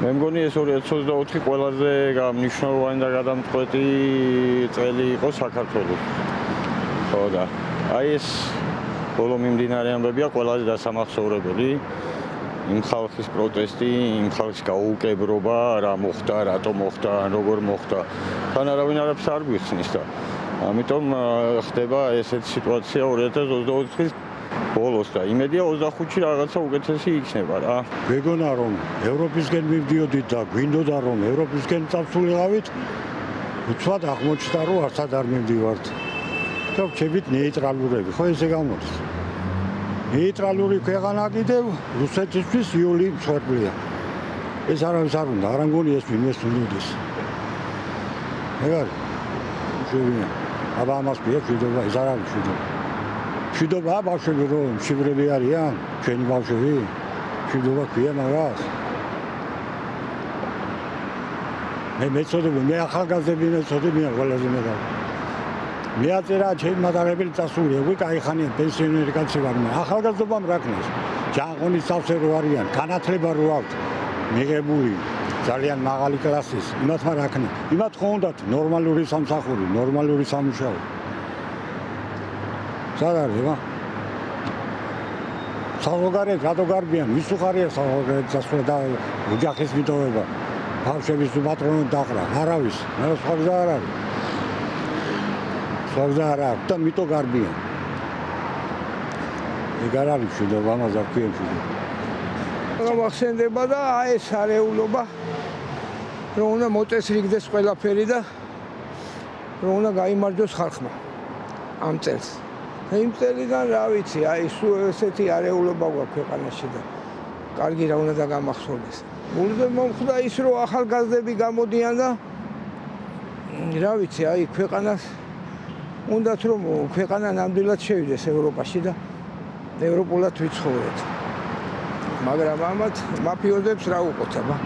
მე მგონი ეს 2024 ყველაზე მნიშვნელოვანი და გადამწყვეტი წელი იყო საქართველოს. ხო და აი ეს ბოლო მიმდინარე ამბებია ყველაზე დასამახსოვრებელი. იმ ხალხის პროტესტი, იმ ხალხის გაუგებრობა, რა მოხდა, რატო მოხდა, როგორ მოხდა. თან არავინ არაფერს არ გვიხსნის და ამიტომ ხდება ესეთი სიტუაცია 2024 წლის ბოლოს და იმედია 25-ში რაღაცა უკეთესი იქნება რა. მეგონა რომ ევროპისკენ მივდიოდით და გვინდოდა რომ ევროპისკენ წავსულიყავით, უცბად აღმოჩნდა რომ არცად არ მივდივართ. და ვჩებით ნეიტრალურები, ხო ესე გამოდის. ნეიტრალური ქვეყანა კიდევ რუსეთისთვის იული მსხვერპლია. ეს არავის არ უნდა, არ ამგონი ეს ვინმეს უნდოდეს. ეგარ შევინა. აბა ამას ქვია მშვიდობა, ეს არ არის მშვიდობა. მშვიდობაა ბავშვები რომ მშივრები არიან, ჩვენი ბავშვები. მშვიდობა ქვია მაგას. მე მეწოდები, მე ახალგაზრდები მეწოდები ყველაზე მეტად. მე აწერა ჩემი მატარებელი წასულია, უკვე кайხანია პენსიონერი კაცი ვარ მე. ახალგაზრდობამ რა ქნას? ჯანყონის სავსე რო არიან, განათლება რო აქვთ, მიღებული ძალიან მაღალი კლასის, იმათმა რა ქნა? იმათ ხო უნდათ ნორმალური სამსახური, ნორმალური სამუშაო. სად არის ვა? საზოგადოებრივ რატო გარბიან? ვის უხარია საზოგადოებრივ დასვლა და ოჯახის მიტოვება? ბავშვების უპატრონოდ დახრა, არავის, მე სხვა გზა არ არის. სავზა არა და მიტო გარბიან. ეგ არ არის მშვიდობა, ამას არ ქვია მშვიდობა. გამახსენდება და აი ეს არეულობა რომ უნდა მოწესრიგდეს ყველაფერი და რომ უნდა გაიმარჯვოს ხალხმა ამ წელს. იმ წელიდან რა ვიცი, აი სულ ესეთი არეულობა გვაქვს ქვეყანაში და კარგი რა უნდა დაგამახსოვრდეს. მულზე მომხდა ის რომ ახალგაზრდები გამოდიან და რა ვიცი, აი ქვეყანას უნდათ რომ ქვეყანა ნამდვილად შევიდეს ევროპაში და ევროპულად ვიცხოვროთ. მაგრამ ამათ მაფიოზებს რა უყოთება?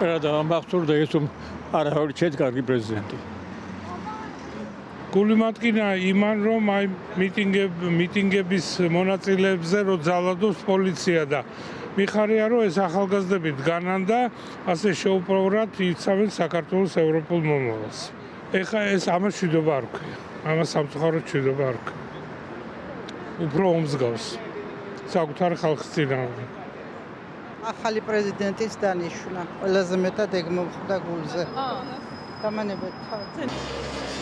რა და მახსოვდა ეს რომ არავინ შეც კარგი პრეზიდენტი. გული მატკინა იმან რომ აი მიტინგების მონაწილეებზე რომ ძალადობს პოლიცია და მიხარია რომ ეს ახალგაზრდები დგანან და ასე შეუპოვრად იცავენ საქართველოს ევროპულ მომავალს. ეხა ეს ამას მშვიდობა არ ქვია. ამას სამწუხაროდ მშვიდობა არ ქვია. უფრო ომსგავს საკუთარი ხალხის წინააღმდეგ. ახალი პრეზიდენტის დანიშვნა ყველაზე მეტად ეგ მომხდა გულზე. დამანებად თავი.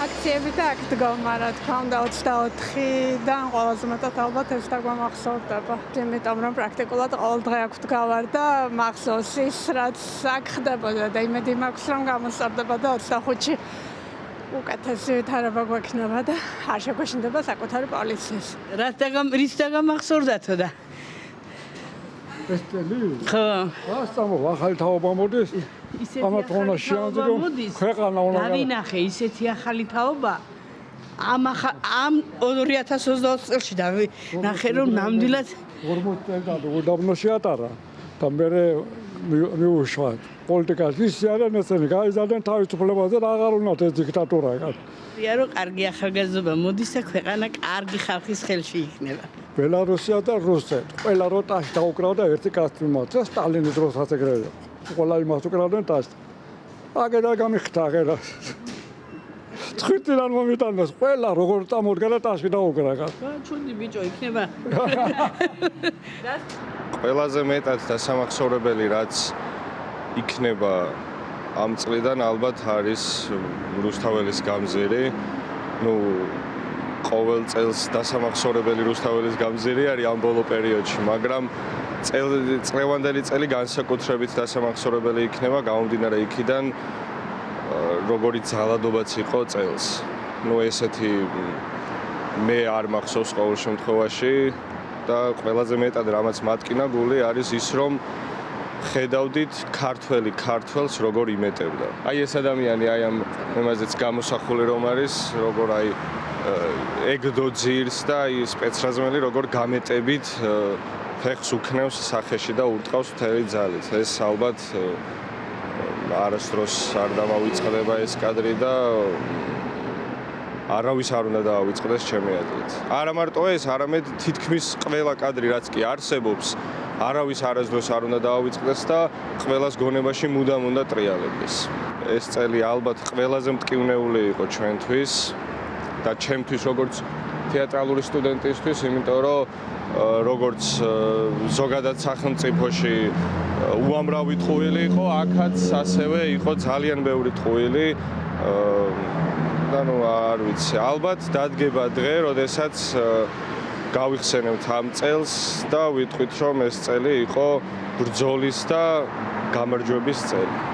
აქციები და აქ დგომა რა თქმა უნდა 24-დან ყველაზე მეტად ალბათ ეს დაგვამახსოვრდება. იმიტომ რომ პრაქტიკულად ყოველდღე აქ დგავარ და მახსოვს ის რაც აქ ხდებოდა და იმედი მაქვს რომ გამოსწორდება და 25-ში უკეთესი ვითარება გვექნება და არ შეგვეშინდება საკუთარი პოლიციის. რის დაგამახსოვრდათო და ეს წელი? ხო. ასწამო ახალი თაობა მოდის. ამათ უნდა შეანძრო ქვეყანა უნდა დავინახე ისეთი ახალი თაობა ამ 2020 წელში დავინახე რომ ნამდვილად 40 წელიწად უდაბნო შეატარა და მე მიუშვა პოლიტიკას ისე არიან ესენი გაიზარდნენ თავისუფლებაზე და აღარ უნდათ ეს დიქტატურა ვია რომ კარგი ახალგაზრდობა მოდის და ქვეყანა კარგი ხალხის ხელში იქნება. ბელარუსია და რუსეთი ყველა როტაში დაუკრავდა ერთი კაცი მოწა სტალინის დროსაც ეგრევე ყველა იმას უკრავდნენ ტასტ. აგერა გამიხდა აგერა. თხვითიდან მომიტანეს ყველა როგორ წამოდგა და ტასში დაუკრა. ჩვენი ბიჭო იქნება. ყველაზე მეტად დასამახსოვრებელი რაც იქნება ამ წლიდან ალბათ არის რუსთაველის გამზირი. ყოველ წელს დასამახსოვრებელი რუსთაველის გამზირი არის ამ ბოლო პერიოდში, მაგრამ წლევანდელი წელი განსაკუთრებით დასამახსოვრებელი იქნება გამომდინარე იქიდან როგორი ძალადობაც იყო წელს. ესეთი მე არ მახსოვს ყოველ შემთხვევაში და ყველაზე მეტად რამაც მატკინა გული არის ის რომ ხედავდით ქართველს როგორ იმეტებდა. აი ეს ადამიანი აი ამ იმაზეც გამოსახული რომ არის როგორ აი ეგდო ძირს და აი სპეცრაზმელი როგორ გამეტებით ფეხს უქნევს სახეში და ურტყავს მთელი ძალით. ეს ალბათ არასდროს არ დამავიწყდება ეს კადრი და არავის არ უნდა დავიწყდეს ჩემი აზრით. არა მარტო ეს, არამედ თითქმის ყველა კადრი რაც კი არსებობს არავის არასდროს არ უნდა დაავიწყდეს და ყველას გონებაში მუდამ უნდა ტრიალებდეს. ეს წელი ალბათ ყველაზე მტკივნეული იყო ჩვენთვის და ჩემთვის როგორც თეატრალური სტუდენტისთვის, იმიტომ რომ როგორც ზოგადად სახელმწიფოში უამრავი ტყუილი იყო, აქაც ასევე იყო ძალიან ბევრი ტყუილი. და ნუ არ ვიცი, ალბათ დადგება დღე, როდესაც გავიხსენებთ ამ წელს და ვიტყვით, რომ ეს წელი იყო ბრძოლის და გამარჯვების წელი.